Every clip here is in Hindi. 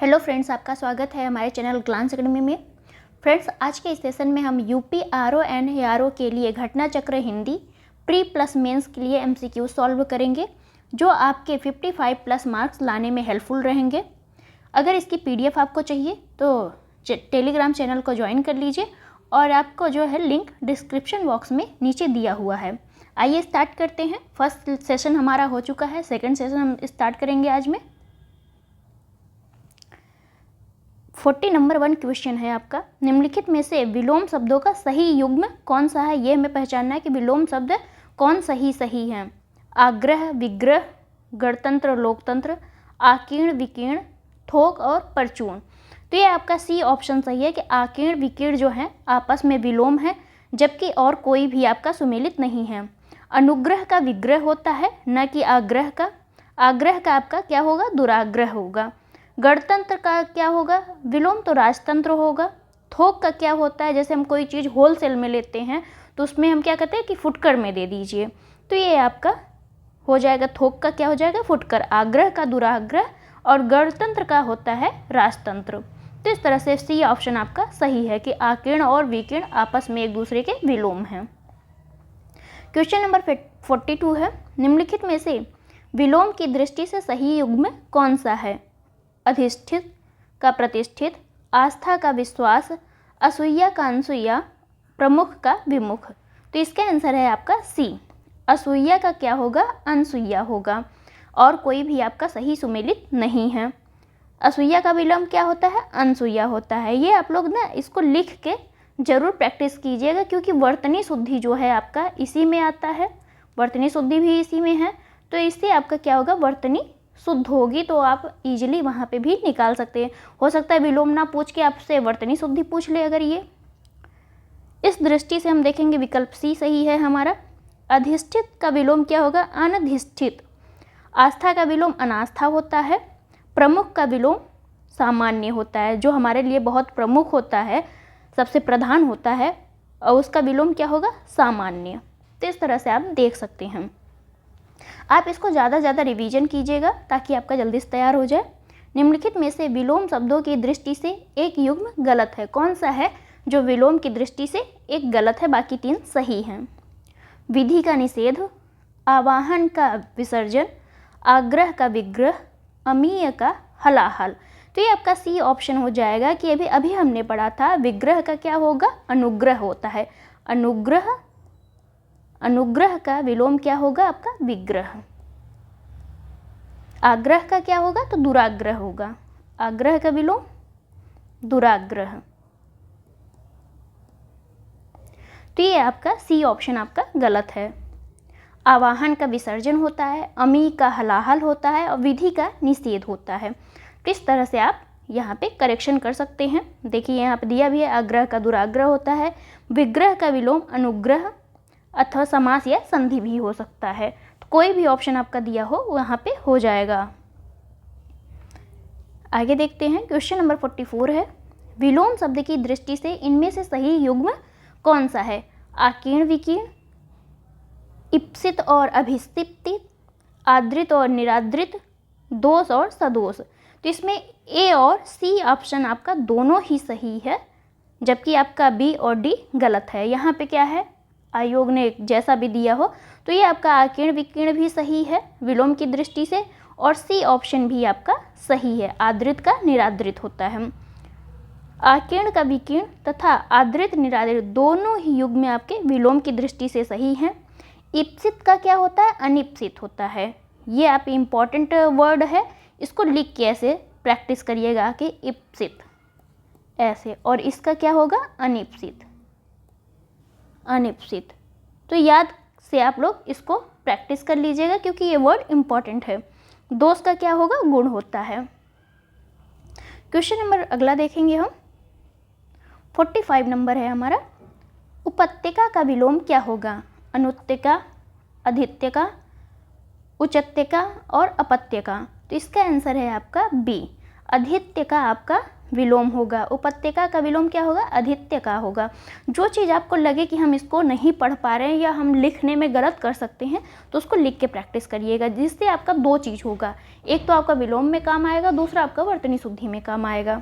हेलो फ्रेंड्स, आपका स्वागत है हमारे चैनल ग्लांस एकेडमी में। फ्रेंड्स, आज के इस सेशन में हम यूपी आरओ एंड एआरओ के लिए घटना चक्र हिंदी प्री प्लस मेंस के लिए एमसीक्यू सॉल्व करेंगे, जो आपके 55 प्लस मार्क्स लाने में हेल्पफुल रहेंगे। अगर इसकी पीडीएफ आपको चाहिए तो टेलीग्राम चैनल को ज्वाइन कर लीजिए और आपको जो है लिंक डिस्क्रिप्शन बॉक्स में नीचे दिया हुआ है। आइए स्टार्ट करते हैं। फर्स्ट सेशन हमारा हो चुका है, सेकेंड सेशन हम स्टार्ट करेंगे आज में। 40 नंबर 1 क्वेश्चन है आपका। निम्नलिखित में से विलोम शब्दों का सही युग्म कौन सा है, ये हमें पहचानना है कि विलोम शब्द कौन सही है। आग्रह, विग्रह, गणतंत्र, लोकतंत्र, आकीर्ण, विकीर्ण, थोक और परचून। तो ये आपका सी ऑप्शन सही है कि आकीर्ण विकीर्ण जो है आपस में विलोम है, जबकि और कोई भी आपका सुमेलित नहीं है। अनुग्रह का विग्रह होता है, न कि आग्रह का। आग्रह का आपका क्या होगा, दुराग्रह होगा। गणतंत्र का क्या होगा, विलोम तो राजतंत्र होगा। थोक का क्या होता है, जैसे हम कोई चीज़ होलसेल में लेते हैं तो उसमें हम क्या कहते हैं कि फुटकर में दे दीजिए, तो ये आपका हो जाएगा। थोक का क्या हो जाएगा, फुटकर। आग्रह का दुराग्रह और गणतंत्र का होता है राजतंत्र। तो इस तरह से सी ऑप्शन आपका सही है कि आकीर्ण और विकीर्ण आपस में एक दूसरे के विलोम हैं। क्वेश्चन नंबर 42 है। निम्नलिखित में से विलोम की दृष्टि से सही युग्म कौन सा है। अधिष्ठित का प्रतिष्ठित, आस्था का विश्वास, असूया का अनसूया, प्रमुख का विमुख। तो इसका आंसर है आपका सी। असूया का क्या होगा, अनसूया होगा, और कोई भी आपका सही सुमेलित नहीं है। असूया का विलोम क्या होता है, अनसूया होता है। ये आप लोग ना इसको लिख के जरूर प्रैक्टिस कीजिएगा, क्योंकि वर्तनी शुद्धि जो है आपका इसी में आता है। वर्तनी शुद्धि भी इसी में है, तो इससे आपका क्या होगा, वर्तनी शुद्ध होगी, तो आप इजीली वहाँ पे भी निकाल सकते हैं। हो सकता है विलोम ना पूछ के आपसे वर्तनी शुद्धि पूछ ले। अगर ये इस दृष्टि से हम देखेंगे, विकल्प सी सही है हमारा। अधिष्ठित का विलोम क्या होगा, अनधिष्ठित। आस्था का विलोम अनास्था होता है। प्रमुख का विलोम सामान्य होता है, जो हमारे लिए बहुत प्रमुख होता है, सबसे प्रधान होता है, और उसका विलोम क्या होगा, सामान्य। तो इस तरह से आप देख सकते हैं। आप इसको ज़्यादा से ज़्यादा रिवीजन कीजिएगा ताकि आपका जल्दी से तैयार हो जाए। निम्नलिखित में से विलोम शब्दों की दृष्टि से एक युग्म गलत है। कौन सा है जो विलोम की दृष्टि से एक गलत है, बाकी 3 सही हैं। विधि का निषेध, आवाहन का विसर्जन, आग्रह का विग्रह, अमीय का हलाहल। तो ये आपका सी ऑप्शन हो जाएगा कि अभी हमने पढ़ा था, विग्रह का क्या होगा, अनुग्रह होता है। अनुग्रह का विलोम क्या होगा आपका, विग्रह। आग्रह का क्या होगा, तो दुराग्रह होगा। आग्रह का विलोम दुराग्रह। तो ये आपका सी ऑप्शन आपका गलत है। आवाहन का विसर्जन होता है, अमी का हलाहल होता है, और विधि का निषेध होता है। तो इस तरह से आप यहाँ पे करेक्शन कर सकते हैं। देखिए यहाँ पे दिया भी है, आग्रह का दुराग्रह होता है, विग्रह का विलोम अनुग्रह अथवा समास या संधि भी हो सकता है। तो कोई भी ऑप्शन आपका दिया हो वहाँ पे हो जाएगा। आगे देखते हैं। क्वेश्चन नंबर 44 है। विलोम शब्द की दृष्टि से इनमें से सही युग्म कौन सा है। आकीर्ण विकीर्ण, इप्सित और अभिसिप्तित, आदृत और निरादृत, दोष और सदोष। तो इसमें ए और सी ऑप्शन आपका दोनों ही सही है, जबकि आपका बी और डी गलत है। यहाँ पे क्या है, आयोग ने जैसा भी दिया हो, तो ये आपका आकीर्ण विकीर्ण भी सही है विलोम की दृष्टि से, और सी ऑप्शन भी आपका सही है। आदृत का निरादृत होता है। आकीर्ण का विकीर्ण तथा आदृत निरादृत दोनों ही युग्म आपके विलोम की दृष्टि से सही हैं। इप्सित का क्या होता है, अनिप्सित होता है। ये आप इम्पॉर्टेंट वर्ड है, इसको लिख के ऐसे प्रैक्टिस करिएगा कि इप्सित ऐसे, और इसका क्या होगा, अनिप्सित। अनिप्सित। तो याद से आप लोग इसको प्रैक्टिस कर लीजिएगा, क्योंकि ये वर्ड इम्पॉर्टेंट है। दोष का क्या होगा, गुण होता है। क्वेश्चन नंबर अगला देखेंगे हम। 45 नंबर है हमारा। उपत्यका का विलोम क्या होगा। अनुत्यका, अधित्यका, उचत्यका और अपत्यका। तो इसका आंसर है आपका बी। अधित्यका आपका विलोम होगा। उपत्यका का विलोम क्या होगा? आदित्य का होगा। जो चीज़ आपको लगे कि हम इसको नहीं पढ़ पा रहे हैं या हम लिखने में गलत कर सकते हैं तो उसको लिख के प्रैक्टिस करिएगा, जिससे आपका दो चीज़ होगा, एक तो आपका विलोम में काम आएगा, दूसरा आपका वर्तनी शुद्धि में काम आएगा।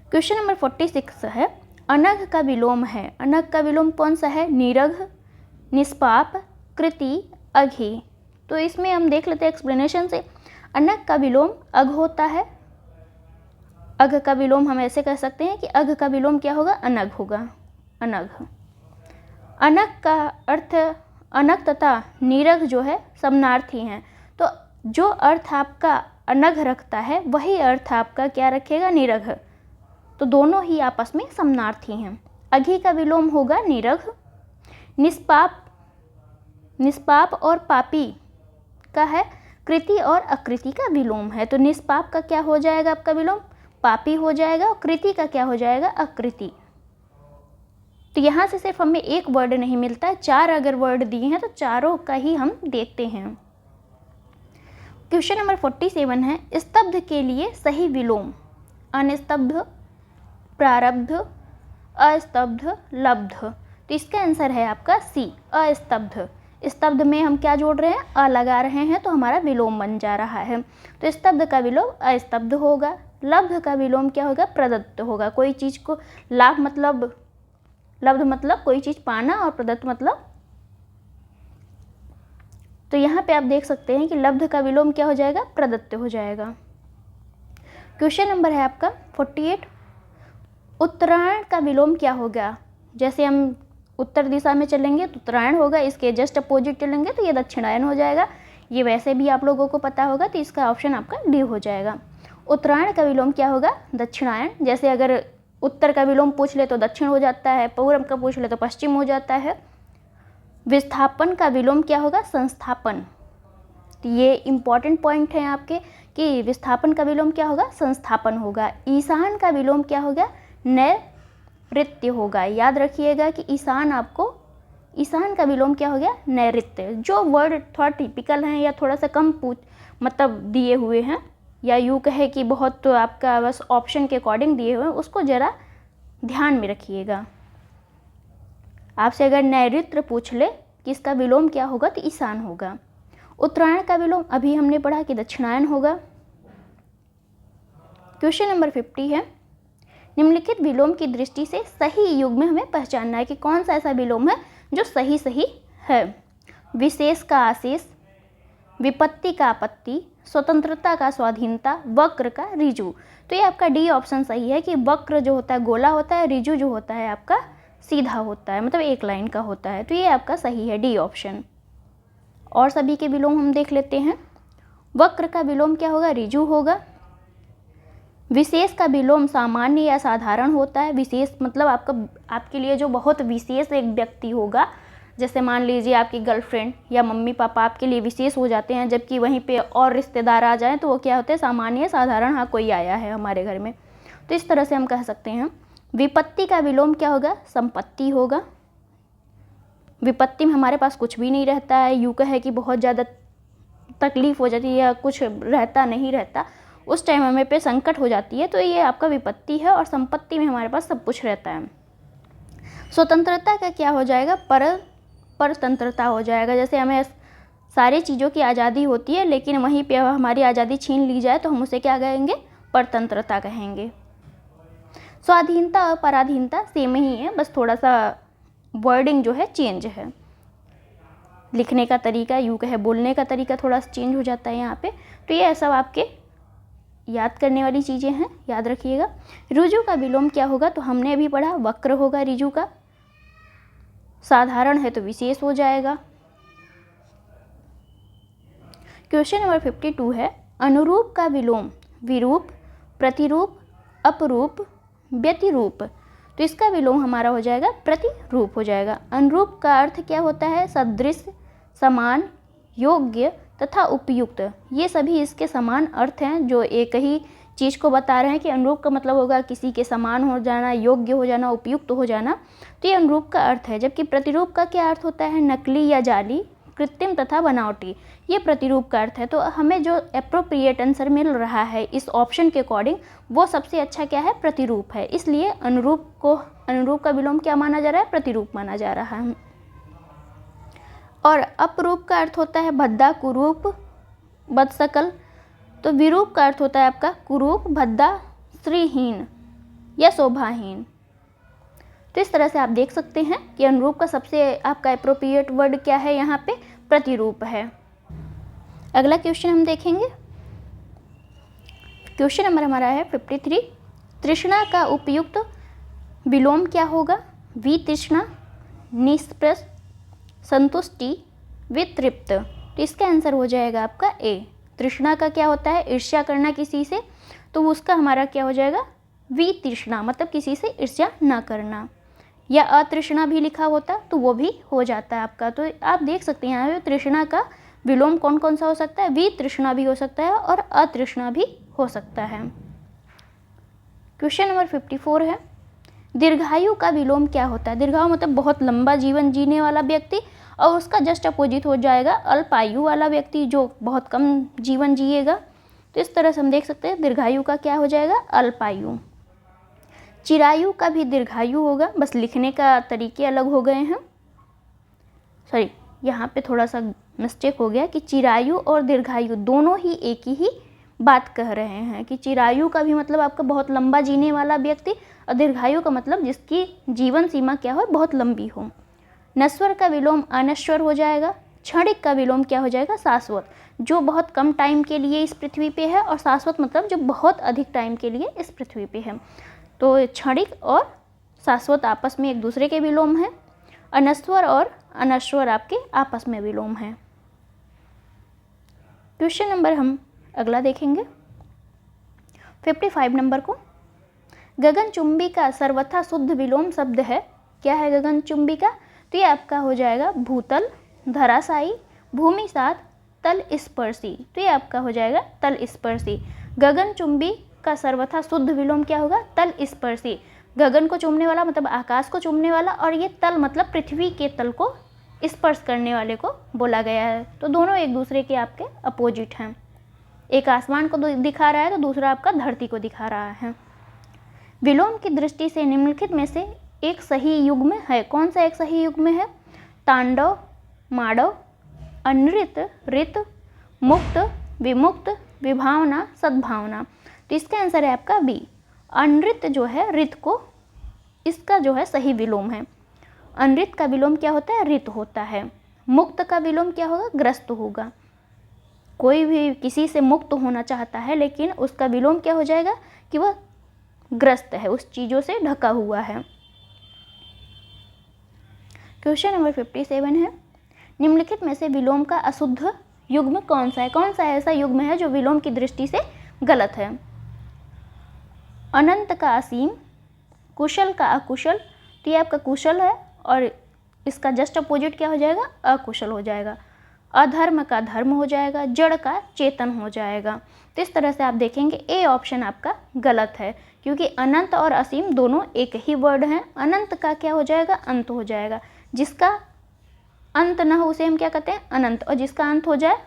क्वेश्चन नंबर 46 है, अनघ का विलोम है। अनघ का विलोम कौन सा है? निरघ, निष्पाप, कृति, अघि। तो इसमें हम देख लेते हैं एक्सप्लेनेशन से। अनघ का विलोम अघ होता है। अघ का विलोम हम ऐसे कह सकते हैं कि अघ का विलोम क्या होगा? अनघ होगा। अनघ। अनघ का अर्थ, अनघ तथा निरघ जो है समानार्थी हैं, तो जो अर्थ आपका अनघ रखता है वही अर्थ आपका क्या रखेगा? निरघ। तो दोनों ही आपस में समानार्थी हैं। अघि का विलोम होगा निरघ। निष्पाप, निष्पाप और पापी का है कृति और अकृति का विलोम है। तो निष्पाप का क्या हो जाएगा आपका विलोम? पापी हो जाएगा। और कृति का क्या हो जाएगा? अकृति। तो यहाँ से सिर्फ हमें एक वर्ड नहीं मिलता है, चार अगर वर्ड दिए हैं तो चारों का ही हम देखते हैं। क्वेश्चन नंबर 47 है, स्तब्ध के लिए सही विलोम। अनिस्तब्ध, प्रारब्ध, अस्तब्ध, लब्ध। तो इसका आंसर है आपका सी, अस्तब्ध। स्तब्ध में हम क्या जोड़ रहे हैं? अ लगा रहे हैं, तो हमारा विलोम बन जा रहा है। तो स्तब्ध का विलोम अस्तब्ध होगा। लब्ध का विलोम क्या होगा? प्रदत्त होगा। कोई चीज़ को लाभ मतलब, लब्ध मतलब कोई चीज़ पाना और प्रदत्त मतलब, तो यहाँ पे आप देख सकते हैं कि लब्ध का विलोम क्या हो जाएगा? प्रदत्त हो जाएगा। क्वेश्चन नंबर है आपका 48, उत्तरायण का विलोम क्या होगा? जैसे हम उत्तर दिशा में चलेंगे तो उत्तरायण होगा, इसके जस्ट अपोजिट चलेंगे तो ये दक्षिणायन हो जाएगा। ये वैसे भी आप लोगों को पता होगा, तो इसका ऑप्शन आपका डी हो जाएगा। उत्तरायण का विलोम क्या होगा? दक्षिणायन। जैसे अगर उत्तर का विलोम पूछ ले तो दक्षिण हो जाता है, पूर्व का पूछ ले तो पश्चिम हो जाता है। विस्थापन का विलोम क्या होगा? संस्थापन। तो ये इंपॉर्टेंट पॉइंट है आपके कि विस्थापन का विलोम क्या होगा? संस्थापन होगा। ईशान का विलोम क्या होगा? नैऋत्य होगा। याद रखिएगा कि ईशान आपको, ईशान का विलोम क्या हो गया? नैऋत्य। जो वर्ड थोड़ा टिपिकल हैं या थोड़ा सा कम मतलब दिए हुए हैं, या यूँ कहे कि बहुत तो आपका बस ऑप्शन के अकॉर्डिंग दिए हुए हैं, उसको ज़रा ध्यान में रखिएगा। आपसे अगर नैऋत्य पूछ ले कि इसका विलोम क्या होगा, तो ईशान होगा। उत्तरायण का विलोम अभी हमने पढ़ा कि दक्षिणायन होगा। क्वेश्चन नंबर 50 है, निम्नलिखित विलोम की दृष्टि से सही युग्म हमें पहचानना है कि कौन सा ऐसा विलोम है जो सही सही है। विशेष का आशेष, विपत्ति का आपत्ति, स्वतंत्रता का स्वाधीनता, वक्र का ऋजु। तो ये आपका डी ऑप्शन सही है कि वक्र जो होता है गोला होता है, ऋजु जो होता है आपका सीधा होता है, मतलब एक लाइन का होता है। तो ये आपका सही है, डी ऑप्शन। और सभी के विलोम हम देख लेते हैं। वक्र का विलोम क्या होगा? ऋजु होगा। विशेष का विलोम सामान्य या साधारण होता है। विशेष मतलब आपके लिए जो बहुत विशेष एक व्यक्ति होगा, जैसे मान लीजिए आपकी गर्लफ्रेंड या मम्मी पापा आपके लिए विशेष हो जाते हैं, जबकि वहीं पे और रिश्तेदार आ जाएं तो वो क्या होते हैं? सामान्य साधारण, हाँ कोई आया है हमारे घर में, तो इस तरह से हम कह सकते हैं। विपत्ति का विलोम क्या होगा? संपत्ति होगा। विपत्ति में हमारे पास कुछ भी नहीं रहता है, यूँ कहे कि बहुत ज़्यादा तकलीफ हो जाती है या कुछ रहता नहीं रहता, उस टाइम हमें पे संकट हो जाती है, तो ये आपका विपत्ति है। और संपत्ति में हमारे पास सब कुछ रहता है। स्वतंत्रता का क्या हो जाएगा? परतंत्रता हो जाएगा। जैसे हमें सारी चीज़ों की आज़ादी होती है, लेकिन वहीं पे हमारी आज़ादी छीन ली जाए तो हम उसे क्या कहेंगे? परतंत्रता कहेंगे। स्वाधीनता और पराधीनता सेम ही है, बस थोड़ा सा वर्डिंग जो है चेंज है, लिखने का तरीका, यूँ कहे बोलने का तरीका थोड़ा सा चेंज हो जाता है यहाँ पे। तो ये सब आपके याद करने वाली चीज़ें हैं, याद रखिएगा। ऋजु का विलोम क्या होगा? तो हमने अभी पढ़ा वक्र होगा ऋजु का। साधारण है तो विशेष हो जाएगा। क्वेश्चन नंबर 52 है, अनुरूप का विलोम विरूप, प्रतिरूप, अपरूप, व्यतिरूप। तो इसका विलोम हमारा हो जाएगा प्रतिरूप हो जाएगा। अनुरूप का अर्थ क्या होता है? सदृश, समान, योग्य तथा उपयुक्त। ये सभी इसके समान अर्थ हैं जो एक ही चीज़ को बता रहे हैं कि अनुरूप का मतलब होगा किसी के समान हो जाना, योग्य हो जाना, उपयुक्त हो जाना। तो ये अनुरूप का अर्थ है। जबकि प्रतिरूप का क्या अर्थ होता है? नकली या जाली, कृत्रिम तथा बनावटी, ये प्रतिरूप का अर्थ है। तो हमें जो एप्रोप्रिएट आंसर मिल रहा है इस ऑप्शन के अकॉर्डिंग, वो सबसे अच्छा क्या है, प्रतिरूप है। इसलिए अनुरूप का विलोम क्या माना जा रहा है, प्रतिरूप माना जा रहा है। और अपरूप का अर्थ होता है भद्दा, कुरूप, बदशकल। तो विरूप का अर्थ होता है आपका कुरूप, भद्दा, श्रीहीन या शोभाहीन। तो इस तरह से आप देख सकते हैं कि अनुरूप का सबसे आपका एप्रोप्रिएट वर्ड क्या है, यहाँ पे प्रतिरूप है। अगला क्वेश्चन हम देखेंगे। क्वेश्चन नंबर हमारा है 53। तृष्णा का उपयुक्त विलोम क्या होगा? वितृष्णा, निष्प्रस, संतुष्टि, वितृप्त। तो इसका आंसर हो जाएगा आपका ए। तृष्णा का क्या होता है, ईर्ष्या करना किसी से, तो उसका हमारा क्या हो जाएगा, वितृष्णा, मतलब किसी से ईर्ष्या ना करना। या अतृष्णा भी लिखा होता तो वो भी हो जाता है आपका। तो आप देख सकते हैं यहाँ पे तृष्णा का विलोम कौन कौन सा हो सकता है, वितृष्णा भी हो सकता है और अतृष्णा भी हो सकता है। क्वेश्चन नंबर 54 है, दीर्घायु का विलोम क्या होता है? दीर्घायु मतलब बहुत लंबा जीवन जीने वाला व्यक्ति, और उसका जस्ट अपोजिट हो जाएगा अल्पायु वाला व्यक्ति जो बहुत कम जीवन जिएगा। तो इस तरह से हम देख सकते हैं दीर्घायु का क्या हो जाएगा, अल्पायु। चिरायु का भी दीर्घायु होगा, बस लिखने का तरीके अलग हो गए हैं। सॉरी, यहाँ पे थोड़ा सा मिस्टेक हो गया कि चिरायु और दीर्घायु दोनों ही एक ही बात कह रहे हैं कि चिरायु का भी मतलब आपका बहुत लंबा जीने वाला व्यक्ति, और दीर्घायु का मतलब जिसकी जीवन सीमा क्या हो, बहुत लंबी हो। नश्वर का विलोम अनश्वर हो जाएगा। क्षणिक का विलोम क्या हो जाएगा, शाश्वत, जो बहुत कम टाइम के लिए इस पृथ्वी पे है, और शाश्वत मतलब जो बहुत अधिक टाइम के लिए इस पृथ्वी पे है। तो क्षणिक और शाश्वत आपस में एक दूसरे के विलोम हैं। अनश्वर और अनश्वर आपके आपस में विलोम हैं। क्वेश्चन नंबर हम अगला देखेंगे 55 नंबर को। गगनचुंबी का सर्वथा शुद्ध विलोम शब्द है, क्या है गगनचुंबी का? तो ये आपका हो जाएगा भूतल, धराशायी, भूमिसात, तल स्पर्शी। तो ये आपका हो जाएगा तल स्पर्शी। गगनचुंबी का सर्वथा शुद्ध विलोम क्या होगा, तल स्पर्शी। गगन को चूमने वाला मतलब आकाश को चूमने वाला, और ये तल मतलब पृथ्वी के तल को स्पर्श करने वाले को बोला गया है। तो दोनों एक दूसरे के आपके अपोजिट हैं। एक आसमान को दिखा रहा है तो दूसरा आपका धरती को दिखा रहा है। विलोम की दृष्टि से निम्नलिखित में से एक सही युग्म है, कौन सा एक सही युग्म है? तांडव, माडव, अनृत, रित, मुक्त, विमुक्त, विभावना, सद्भावना। तो इसका आंसर है आपका बी। अनृत जो है रित को, इसका जो है सही विलोम है। अनृत का विलोम क्या होता है, रित होता है। मुक्त का विलोम क्या होगा, ग्रस्त होगा। कोई भी किसी से मुक्त होना चाहता है लेकिन उसका विलोम क्या हो जाएगा कि वह ग्रस्त है, उस चीज़ों से ढका हुआ है। क्वेश्चन नंबर 57 है, निम्नलिखित में से विलोम का अशुद्ध युग्म कौन सा है? कौन सा ऐसा युग्म है जो विलोम की दृष्टि से गलत है? अनंत का असीम, कुशल का अकुशल। तो ये आपका कुशल है और इसका जस्ट अपोजिट क्या हो जाएगा, अकुशल हो जाएगा। अधर्म का धर्म हो जाएगा, जड़ का चेतन हो जाएगा। तो इस तरह से आप देखेंगे ए ऑप्शन आपका गलत है, क्योंकि अनंत और असीम दोनों एक ही वर्ड हैं। अनंत का क्या हो जाएगा, अंत हो जाएगा। जिसका अंत ना हो उसे हम क्या कहते हैं, अनंत, और जिसका अंत हो जाए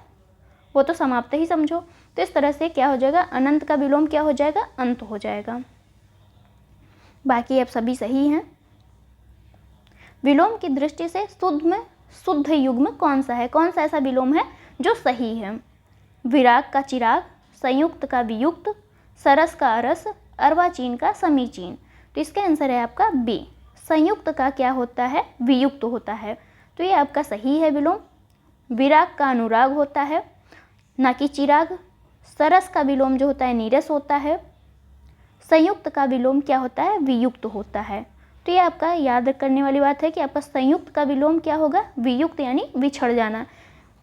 वो तो समाप्त ही समझो। तो इस तरह से क्या हो जाएगा, अनंत का विलोम क्या हो जाएगा, अंत हो जाएगा। बाकी अब सभी सही हैं। विलोम की दृष्टि से शुद्ध युग्म कौन सा है? कौन सा ऐसा विलोम है जो सही है? विराग का चिराग, संयुक्त का वियुक्त, सरस का अरस, अर्वाचीन का समीचीन। तो इसका आंसर है आपका बी। संयुक्त का क्या होता है, वियुक्त होता है। तो ये आपका सही है विलोम। विराग का अनुराग होता है ना कि चिराग। सरस का विलोम जो होता है नीरस होता है। संयुक्त का विलोम क्या होता है, वियुक्त होता है। तो ये आपका याद करने वाली बात है कि आपका संयुक्त का विलोम क्या होगा, वियुक्त, यानी बिछड़ जाना।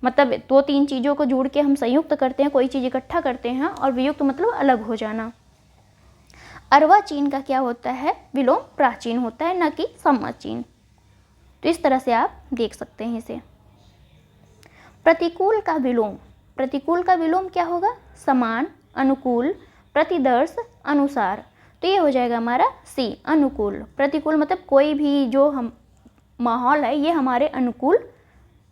मतलब 2-3 चीज़ों को जोड़ के हम संयुक्त करते हैं, कोई चीज़ इकट्ठा करते हैं, और वियुक्त मतलब अलग हो जाना। अर्वाचीन का क्या होता है, विलोम प्राचीन होता है, न कि समाचीन। तो इस तरह से आप देख सकते हैं इसे। प्रतिकूल का विलोम, प्रतिकूल का विलोम क्या होगा, समान, अनुकूल, प्रतिदर्श, अनुसार। तो ये हो जाएगा हमारा सी, अनुकूल। प्रतिकूल मतलब कोई भी जो हम माहौल है ये हमारे अनुकूल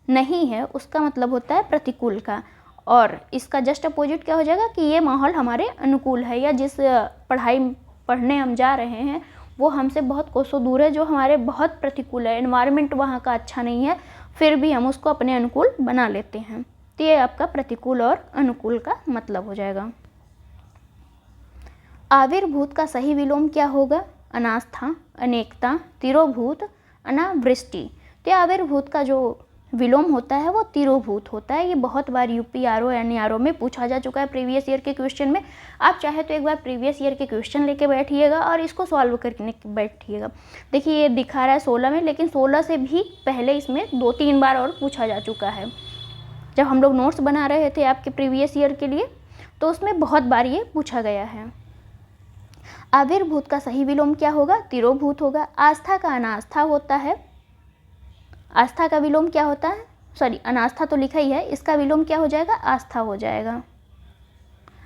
नहीं है उसका मतलब होता है प्रतिकूल का, और इसका जस्ट अपोजिट क्या हो जाएगा कि ये माहौल हमारे अनुकूल है, या जिस पढ़ने हम जा रहे हैं वो हमसे बहुत कोसों दूर है, जो हमारे बहुत प्रतिकूल है, एनवायरनमेंट वहाँ का अच्छा नहीं है, फिर भी हम उसको अपने अनुकूल बना लेते हैं। तो ये आपका प्रतिकूल और अनुकूल का मतलब हो जाएगा। आविर्भूत का सही विलोम क्या होगा? अनास्था, अनेकता, तिरोभूत, अनावृष्टि। तो आविर्भूत का जो विलोम होता है वो तिरोभूत होता है। ये बहुत बार यूपी आरओ एनईआरओ में पूछा जा चुका है प्रीवियस ईयर के क्वेश्चन में। आप चाहे तो एक बार प्रीवियस ईयर के क्वेश्चन लेके बैठिएगा और इसको सॉल्व करने बैठिएगा। देखिए ये दिखा रहा है 16 में, लेकिन 16 से भी पहले इसमें 2-3 बार और पूछा जा चुका है। जब हम लोग नोट्स बना रहे थे आपके प्रीवियस ईयर के लिए तो उसमें बहुत बार ये पूछा गया है। आविर्भूत का सही विलोम क्या होगा? तिरोभूत होगा। आस्था का अनास्था होता है। आस्था का विलोम क्या होता है? सॉरी, अनास्था तो लिखा ही है, इसका विलोम क्या हो जाएगा? आस्था हो जाएगा।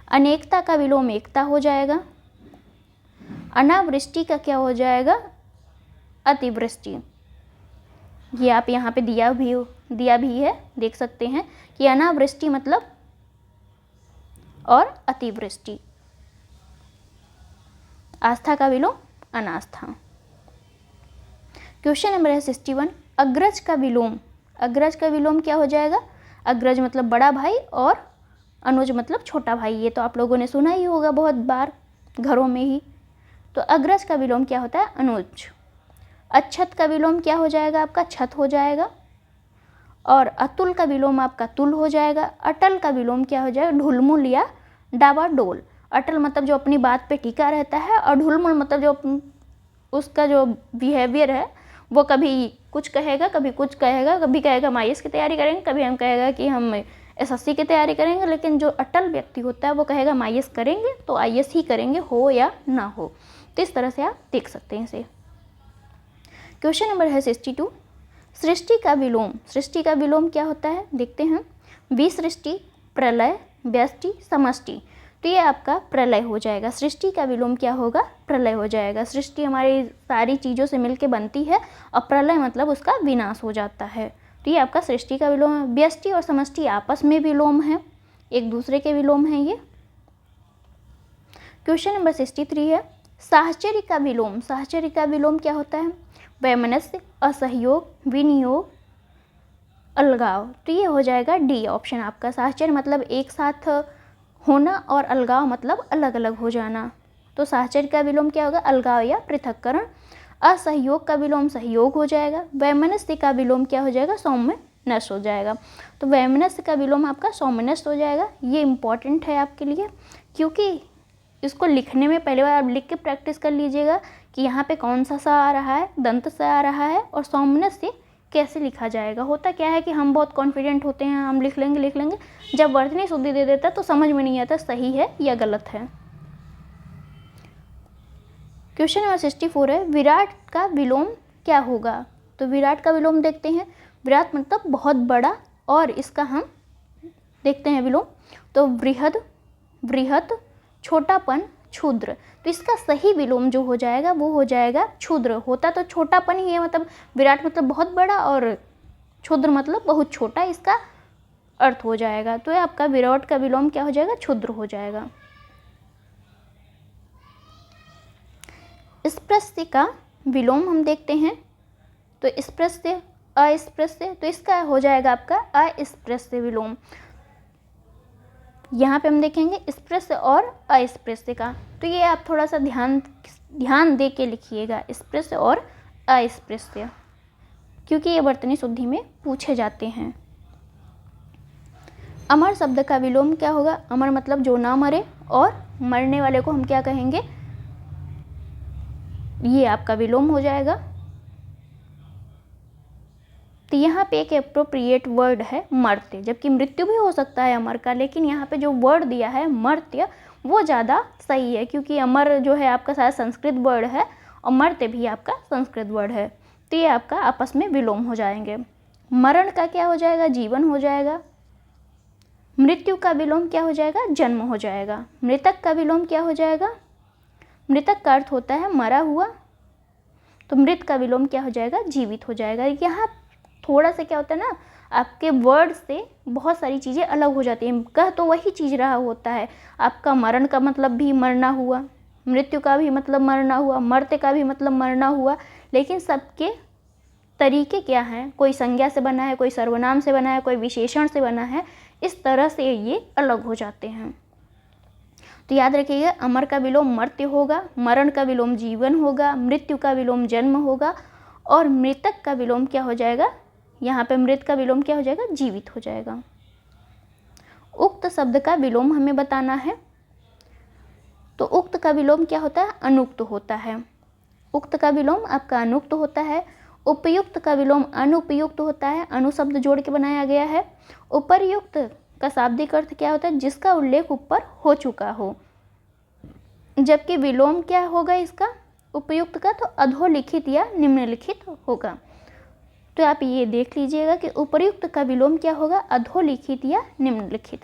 अनेकता का विलोम एकता हो जाएगा। अनावृष्टि का क्या हो जाएगा? अतिवृष्टि। ये आप यहाँ पे दिया भी है, देख सकते हैं कि अनावृष्टि मतलब और अतिवृष्टि। आस्था का विलोम अनास्था। क्वेश्चन नंबर है 61। अग्रज का विलोम। अग्रज का विलोम क्या हो जाएगा? अग्रज मतलब बड़ा भाई और अनुज मतलब छोटा भाई। ये तो आप लोगों ने सुना ही होगा बहुत बार घरों में ही। तो अग्रज का विलोम क्या होता है? अनुज। अच्छत का विलोम क्या हो जाएगा? आपका छत हो जाएगा। और अतुल का विलोम आपका तुल हो जाएगा। अटल का विलोम क्या हो जाएगा? ढुलमुल या डावाडोल। अटल मतलब जो अपनी बात पे टिका रहता है, और ढुलमुल मतलब जो उसका जो बिहेवियर है वो कभी कुछ कहेगा, कभी कुछ कहेगा, कभी कहेगा हम आईएएस की तैयारी करेंगे, कभी हम कहेगा कि हम एसएससी की तैयारी करेंगे। लेकिन जो अटल व्यक्ति होता है वो कहेगा हम आईएएस करेंगे तो आईएएस ही करेंगे, हो या ना हो। तो इस तरह से आप देख सकते हैं इसे। क्वेश्चन नंबर है 62। सृष्टि का विलोम। सृष्टि का विलोम क्या होता है? देखते हैं। विसृष्टि, प्रलय, व्यष्टि, समष्टि। तो ये आपका प्रलय हो जाएगा। सृष्टि का विलोम क्या होगा? प्रलय हो जाएगा। सृष्टि हमारी सारी चीज़ों से मिलके बनती है और प्रलय मतलब उसका विनाश हो जाता है। तो ये आपका सृष्टि का विलोम है। व्यष्टि और समष्टि आपस में विलोम है, एक दूसरे के विलोम है ये। क्वेश्चन नंबर 63 है। साहचर्य का विलोम। साहचर्य का विलोम क्या होता है? वैमनस्य, असहयोग, विनियोग, अलगाव। तो ये हो जाएगा डी ऑप्शन आपका। साहचर्य मतलब एक साथ होना और अलगाव मतलब अलग अलग हो जाना। तो साहचर्य का विलोम क्या होगा? अलगाव या पृथक्करण। असहयोग का विलोम सहयोग हो जाएगा। वैमनस्य का विलोम क्या हो जाएगा? सौम्यनस्य हो जाएगा। तो वैमनस्य का विलोम आपका सौम्यनस्य हो जाएगा। ये इम्पॉर्टेंट है आपके लिए, क्योंकि इसको लिखने में पहले बार आप लिख के प्रैक्टिस कर लीजिएगा कि यहाँ पे कौन सा आ रहा है, दंत सा आ रहा है, और सौम्यनस्य कैसे लिखा जाएगा। होता क्या है कि हम बहुत कॉन्फिडेंट होते हैं, हम लिख लेंगे, जब वर्तनी शुद्धि दे देता तो समझ में नहीं आता सही है या गलत है। क्वेश्चन नंबर 64 है। विराट का विलोम क्या होगा? तो विराट का विलोम देखते हैं। विराट मतलब बहुत बड़ा, और इसका हम देखते हैं विलोम। तो वृहद, वृहत, छोटापन, क्षुद्र। तो इसका सही विलोम जो हो जाएगा वो हो जाएगा क्षुद्र। होता तो छोटापन ही है, मतलब विराट मतलब बहुत बड़ा और क्षुद्र मतलब बहुत छोटा, इसका अर्थ हो जाएगा। तो आपका विराट का विलोम क्या हो जाएगा? क्षुद्र हो जाएगा। स्पृश्य का विलोम हम देखते हैं। तो स्पृश्य, अस्पृश्य, तो इसका हो जाएगा आपका अस्पृश्य विलोम। यहाँ पे हम देखेंगे स्पृश्य और अस्पृश्य का। तो ये आप थोड़ा सा ध्यान दे के लिखिएगा, स्पृश्य और अस्पृश्य, क्योंकि ये वर्तनी शुद्धि में पूछे जाते हैं। अमर शब्द का विलोम क्या होगा? अमर मतलब जो ना मरे, और मरने वाले को हम क्या कहेंगे? ये आपका विलोम हो जाएगा। तो यहाँ पे एक एप्रोप्रिएट वर्ड है मर्त्य, जबकि मृत्यु भी हो सकता है अमर का, लेकिन यहाँ पे जो वर्ड दिया है मर्त्य वो ज़्यादा सही है, क्योंकि अमर जो है आपका शायद संस्कृत वर्ड है और मर्त्य भी आपका संस्कृत वर्ड है। तो ये आपका आपस में विलोम हो जाएंगे। मरण का क्या हो जाएगा? जीवन हो जाएगा। मृत्यु का विलोम क्या हो जाएगा? जन्म हो जाएगा। मृतक का विलोम क्या हो जाएगा? मृतक का अर्थ होता है मरा हुआ, तो मृत का विलोम क्या हो जाएगा? जीवित हो जाएगा। यहाँ थोड़ा सा क्या होता है ना, आपके वर्ड से बहुत सारी चीज़ें अलग हो जाती हैं। कह तो वही चीज़ रहा होता है, आपका मरण का मतलब भी मरना हुआ, मृत्यु का भी मतलब मरना हुआ, मर्त्य का भी मतलब मरना हुआ, लेकिन सबके तरीके क्या हैं, कोई संज्ञा से बना है, कोई सर्वनाम से बना है, कोई विशेषण से बना है, इस तरह से ये अलग हो जाते हैं। तो याद रखिएगा, अमर का विलोम मर्त्य होगा, मरण का विलोम जीवन होगा, मृत्यु का विलोम जन्म होगा, और मृतक का विलोम क्या हो जाएगा, यहाँ पे मृत का विलोम क्या हो जाएगा, जीवित हो जाएगा। उक्त शब्द का विलोम हमें बताना है, तो उक्त का विलोम क्या होता है, अनुक्त होता है। उक्त का विलोम आपका अनुक्त होता है। उपयुक्त का विलोम अनुपयुक्त होता है, अनु शब्द जोड़ के बनाया गया है। उपर्युक्त का शाब्दिक अर्थ क्या होता है, जिसका उल्लेख ऊपर हो चुका हो, जबकि विलोम क्या होगा इसका, उपयुक्त का, तो अधोलिखित या निम्नलिखित होगा। तो आप ये देख लीजिएगा कि उपर्युक्त का विलोम क्या होगा, अधोलिखित या निम्नलिखित।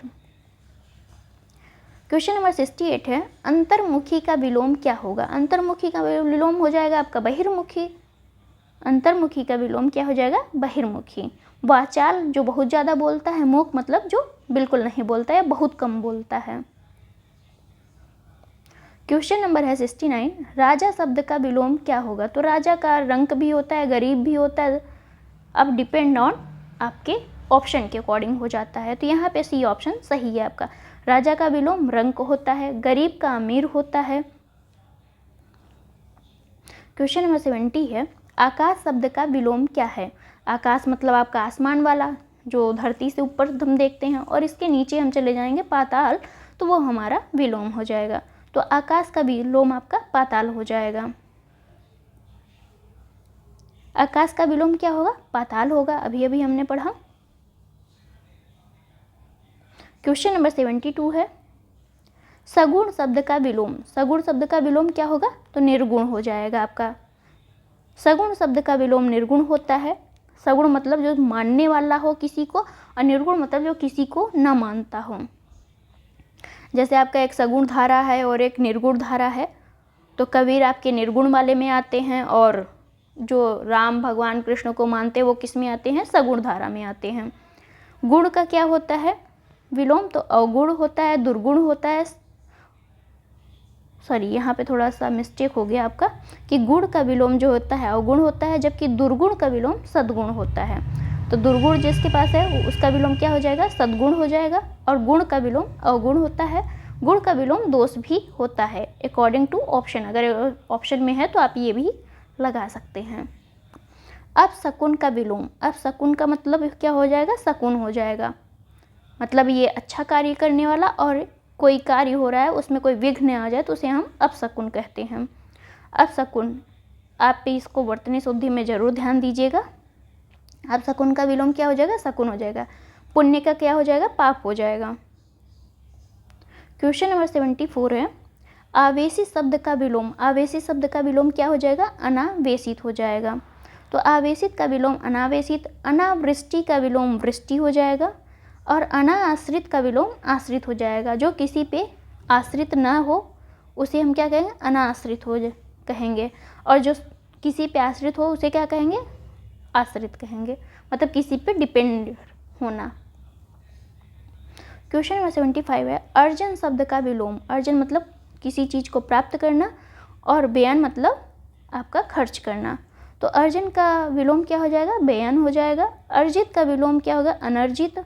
क्वेश्चन नंबर 68 है, अंतर्मुखी का विलोम क्या होगा। अंतर्मुखी का विलोम हो जाएगा आपका बहिर्मुखी। अंतर्मुखी का विलोम क्या हो जाएगा, बहिर्मुखी। वाचाल जो बहुत ज़्यादा बोलता है, मूक मतलब जो बिल्कुल नहीं बोलता है, बहुत कम बोलता है। क्वेश्चन नंबर है 69, राजा शब्द का विलोम क्या होगा। तो राजा का रंक भी होता है, गरीब भी होता है, अब डिपेंड ऑन आपके ऑप्शन के अकॉर्डिंग हो जाता है। तो यहाँ पे सी ऑप्शन सही है आपका। राजा का विलोम रंक होता है, गरीब का अमीर होता है। क्वेश्चन नंबर 70 है, आकाश शब्द का विलोम क्या है। आकाश मतलब आपका आसमान वाला, जो धरती से ऊपर हम देखते हैं, और इसके नीचे हम चले जाएंगे पाताल, तो वो हमारा विलोम हो जाएगा। तो आकाश का विलोम आपका पाताल हो जाएगा। आकाश का विलोम क्या होगा, पाताल होगा, अभी अभी हमने पढ़ा। क्वेश्चन नंबर 72 है, सगुण शब्द का विलोम। सगुण शब्द का विलोम क्या होगा, तो निर्गुण हो जाएगा आपका। सगुण शब्द का विलोम निर्गुण होता है। सगुण मतलब जो मानने वाला हो किसी को, और निर्गुण मतलब जो किसी को न मानता हो। जैसे आपका एक सगुण धारा है और एक निर्गुण धारा है, तो कबीर आपके निर्गुण वाले में आते हैं, और जो राम भगवान कृष्ण को मानते हैं वो किस में आते हैं, सगुण धारा में आते हैं। गुण का क्या होता है विलोम, तो अवगुण होता है, दुर्गुण होता है। सॉरी, यहाँ पे थोड़ा सा मिस्टेक हो गया आपका, कि गुण का विलोम जो होता है अवगुण होता है, जबकि दुर्गुण का विलोम सद्गुण होता है। तो दुर्गुण जिसके पास है उसका विलोम क्या हो जाएगा, सद्गुण हो जाएगा, और गुण का विलोम अवगुण होता है। गुण का विलोम दोष भी होता है, अकॉर्डिंग टू ऑप्शन। अगर ऑप्शन में है तो आप ये भी लगा सकते हैं। अब शकुन का विलोम, अब शकुन का मतलब क्या हो जाएगा, शकुन हो जाएगा। मतलब ये अच्छा कार्य करने वाला, और कोई कार्य हो रहा है उसमें कोई विघ्न आ जाए तो उसे हम अपशकुन कहते हैं। अपशकुन, आप इसको वर्तनी शुद्धि में जरूर ध्यान दीजिएगा। अपशकुन का विलोम क्या हो जाएगा, शकुन हो जाएगा। पुण्य का क्या हो जाएगा, पाप हो जाएगा। क्वेश्चन नंबर 74 है, आवेशित शब्द का विलोम। आवेशित शब्द का विलोम क्या हो जाएगा, अनावेशित हो जाएगा। तो आवेशित का विलोम अनावेशित। अनावृष्टि का विलोम वृष्टि हो जाएगा, और अनाश्रित का विलोम आश्रित हो जाएगा। जो किसी पे आश्रित ना हो उसे हम क्या कहेंगे, अनाश्रित हो कहेंगे, और जो किसी पे आश्रित हो उसे क्या कहेंगे, आश्रित कहेंगे। मतलब किसी पे डिपेंड होना। क्वेश्चन नंबर 75 है, अर्जन शब्द का विलोम। अर्जन मतलब किसी चीज़ को प्राप्त करना, और व्ययन मतलब आपका खर्च करना। तो अर्जन का विलोम क्या हो जाएगा, व्ययन हो जाएगा। अर्जित का विलोम क्या होगा, अनर्जित।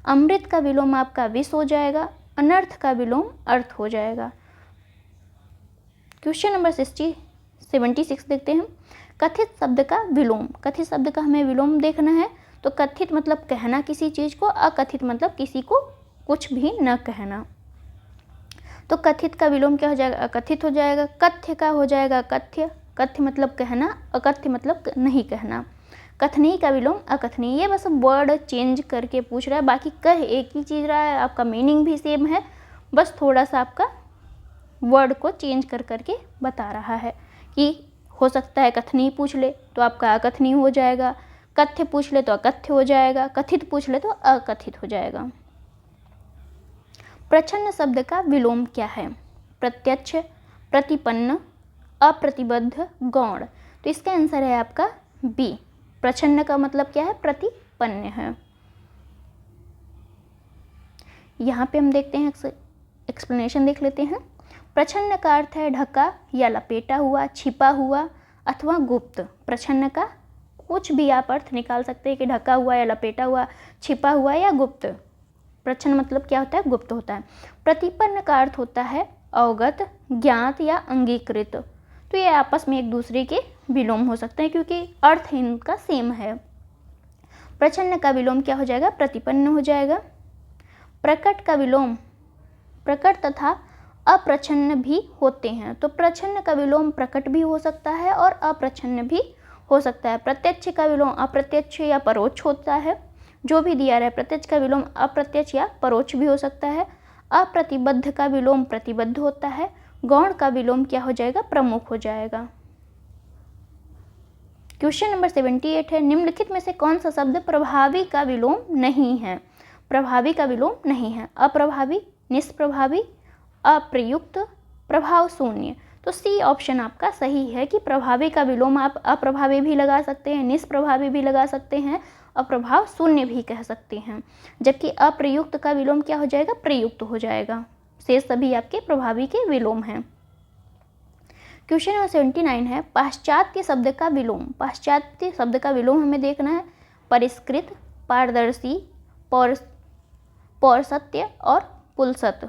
अमृत का विलोम आपका विष हो जाएगा। अनर्थ का विलोम अर्थ हो जाएगा। क्वेश्चन नंबर 76 देखते हैं, कथित शब्द का विलोम। कथित शब्द का हमें विलोम देखना है। तो कथित मतलब कहना किसी चीज़ को, अकथित मतलब किसी को कुछ भी न कहना। तो कथित का विलोम क्या हो जाएगा, अकथित हो जाएगा। कथ्य का हो जाएगा कथ्य। कथ्य मतलब कहना, अकथ्य मतलब नहीं कहना। कथनीय का विलोम अकथनीय। ये बस वर्ड चेंज करके पूछ रहा है, बाकी कह एक ही चीज़ रहा है, आपका मीनिंग भी सेम है, बस थोड़ा सा आपका वर्ड को चेंज कर करके बता रहा है। कि हो सकता है कथनीय पूछ ले तो आपका अकथनीय हो जाएगा, कथ्य पूछ ले तो अकथ्य हो जाएगा, कथित पूछ ले तो अकथित हो जाएगा। प्रच्छन्न शब्द का विलोम क्या है, प्रत्यक्ष, प्रतिपन्न, अप्रतिबद्ध, गौण। तो इसका आंसर है आपका बी। प्रच्छन्न का मतलब क्या है, प्रतिपन्न है। यहाँ पे हम देखते हैं, एक्सप्लेनेशन देख लेते हैं। प्रच्छन्न का अर्थ है ढका या लपेटा हुआ, छिपा हुआ अथवा गुप्त। प्रच्छन्न का कुछ भी आप अर्थ निकाल सकते हैं कि ढका हुआ या लपेटा हुआ, छिपा हुआ या गुप्त। प्रच्छन्न मतलब क्या होता है? गुप्त होता है। प्रतिपन्न का अर्थ होता है अवगत, ज्ञात या अंगीकृत। तो ये आपस में एक दूसरे के विलोम हो सकते हैं क्योंकि अर्थ इनका सेम है। प्रच्छन्न का विलोम क्या हो जाएगा? प्रतिपन्न हो जाएगा। प्रकट का विलोम प्रकट तथा अप्रच्छन्न भी होते हैं। तो प्रच्छन्न का विलोम प्रकट भी हो सकता है और अप्रच्छन्न भी हो सकता है। प्रत्यक्ष का विलोम अप्रत्यक्ष या परोक्ष होता है, जो भी दिया रहे। प्रत्यक्ष का विलोम अप्रत्यक्ष या परोक्ष भी हो सकता है। अप्रतिबद्ध का विलोम प्रतिबद्ध होता है। गौण का विलोम क्या हो जाएगा? प्रमुख हो जाएगा। क्वेश्चन नंबर 78 है, निम्नलिखित में से कौन सा शब्द प्रभावी का विलोम नहीं है? प्रभावी का विलोम नहीं है। अप्रभावी, निष्प्रभावी, अप्रयुक्त, प्रभाव शून्य। तो सी ऑप्शन आपका सही है कि प्रभावी का विलोम आप अप्रभावी भी लगा सकते हैं, निष्प्रभावी भी लगा सकते हैं और प्रभाव शून्य भी कह सकते हैं। जबकि अप्रयुक्त का विलोम क्या हो जाएगा? प्रयुक्त हो जाएगा। शेष सभी आपके प्रभावी के विलोम हैं। क्वेश्चन नंबर 79 है, पाश्चात्य शब्द का विलोम। पाश्चात्य शब्द का विलोम हमें देखना है। परिष्कृत, पारदर्शी, पौरसत्य और पुलसत।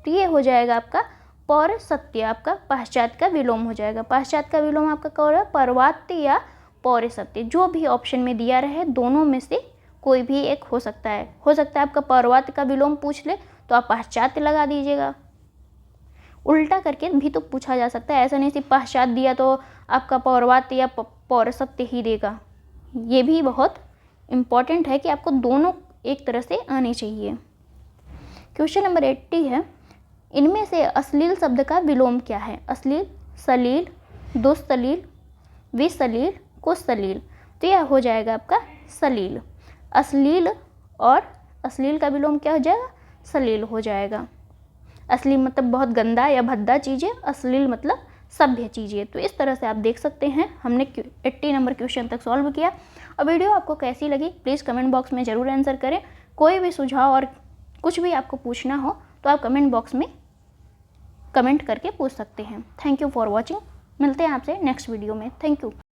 तो ये हो जाएगा आपका पौरसत्य, आपका पाश्चात्य का विलोम हो जाएगा। पाश्चात्य का विलोम आपका कौन है? पौर्वात्य या पौरसत्य। जो भी ऑप्शन में दिया रहे दोनों में से कोई भी एक हो सकता है। हो सकता है आपका पौर्वात्य का विलोम पूछ ले तो आप पाश्चात्य लगा दीजिएगा। उल्टा करके भी तो पूछा जा सकता है, ऐसा नहीं सिर्फ पाश्चात्य दिया तो आपका पौर्वात्य या पौरसत्य ही देगा। ये भी बहुत इम्पॉर्टेंट है कि आपको दोनों एक तरह से आने चाहिए। क्वेश्चन नंबर 80 है, इनमें से अश्लील शब्द का विलोम क्या है? अश्लील, सलील, दुस्सलील, विसलील, कुसलील। तो यह हो जाएगा आपका सलील। अश्लील और अश्लील का विलोम क्या हो जाएगा? सलील हो जाएगा। अश्लील मतलब बहुत गंदा या भद्दा चीज़ें, अश्लील मतलब सभ्य चीज़ें। तो इस तरह से आप देख सकते हैं। हमने 80 नंबर क्वेश्चन तक सॉल्व किया। और वीडियो आपको कैसी लगी प्लीज़ कमेंट बॉक्स में ज़रूर आंसर करें। कोई भी सुझाव और कुछ भी आपको पूछना हो तो आप कमेंट बॉक्स में कमेंट करके पूछ सकते हैं। Thank you for watching. मिलते हैं आपसे नेक्स्ट वीडियो में। Thank you.